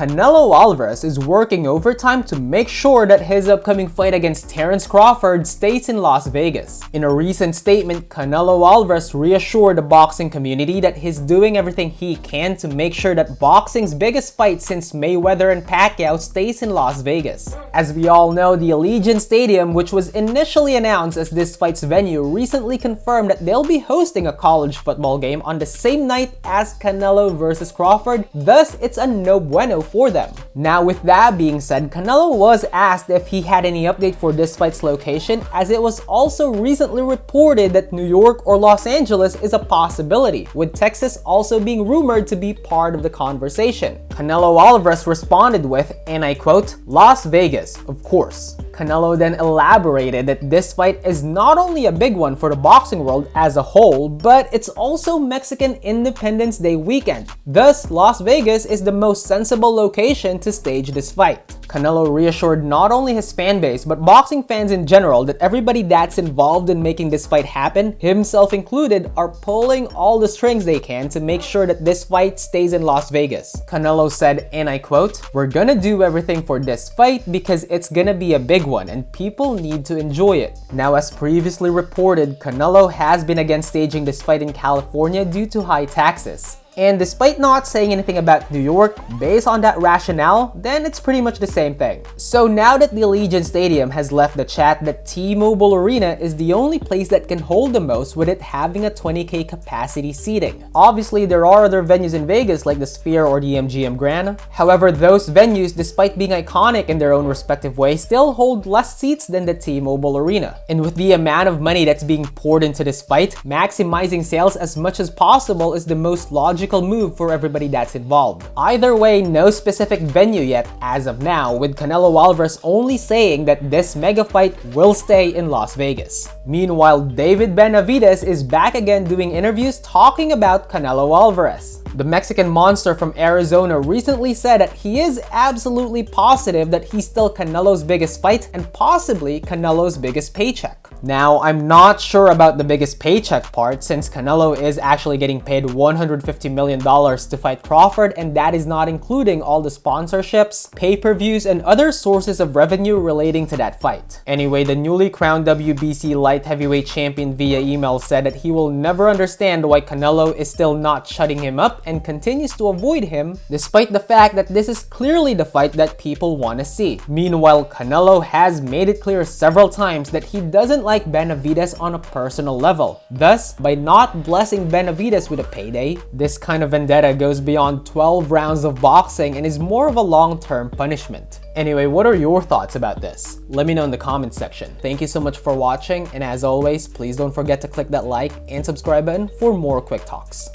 Canelo Alvarez is working overtime to make sure that his upcoming fight against Terence Crawford stays in Las Vegas. In a recent statement, Canelo Alvarez reassured the boxing community that he's doing everything he can to make sure that boxing's biggest fight since Mayweather and Pacquiao stays in Las Vegas. As we all know, the Allegiant Stadium, which was initially announced as this fight's venue, recently confirmed that they'll be hosting a college football game on the same night as Canelo versus Crawford, thus it's a no bueno for them. Now with that being said, Canelo was asked if he had any update for this fight's location, as it was also recently reported that New York or Los Angeles is a possibility, with Texas also being rumored to be part of the conversation. Canelo Alvarez responded with, and I quote, "Las Vegas, of course." Canelo then elaborated that this fight is not only a big one for the boxing world as a whole, but it's also Mexican Independence Day weekend. Thus, Las Vegas is the most sensible location to stage this fight. Canelo reassured not only his fanbase, but boxing fans in general that everybody that's involved in making this fight happen, himself included, are pulling all the strings they can to make sure that this fight stays in Las Vegas. Canelo said, and I quote, "We're gonna do everything for this fight because it's gonna be a big one and people need to enjoy it." Now, as previously reported, Canelo has been against staging this fight in California due to high taxes. And despite not saying anything about New York, based on that rationale, then it's pretty much the same thing. So now that the Allegiant Stadium has left the chat that T-Mobile Arena is the only place that can hold the most, with it having a 20K capacity seating. Obviously, there are other venues in Vegas like the Sphere or the MGM Grand. However, those venues, despite being iconic in their own respective way, still hold less seats than the T-Mobile Arena. And with the amount of money that's being poured into this fight, maximizing sales as much as possible is the most logical move for everybody that's involved. Either way, no specific venue yet as of now, with Canelo Alvarez only saying that this mega fight will stay in Las Vegas. Meanwhile, David Benavidez is back again doing interviews talking about Canelo Alvarez. The Mexican monster from Arizona recently said that he is absolutely positive that he's still Canelo's biggest fight and possibly Canelo's biggest paycheck. Now, I'm not sure about the biggest paycheck part, since Canelo is actually getting paid $150 million to fight Crawford, and that is not including all the sponsorships, pay-per-views, and other sources of revenue relating to that fight. Anyway, the newly crowned WBC light heavyweight champion via email said that he will never understand why Canelo is still not shutting him up and continues to avoid him, despite the fact that this is clearly the fight that people want to see. Meanwhile, Canelo has made it clear several times that he doesn't like Benavidez on a personal level. Thus, by not blessing Benavidez with a payday, this kind of vendetta goes beyond 12 rounds of boxing and is more of a long-term punishment. Anyway, what are your thoughts about this? Let me know in the comments section. Thank you so much for watching, and as always, please don't forget to click that like and subscribe button for more quick talks.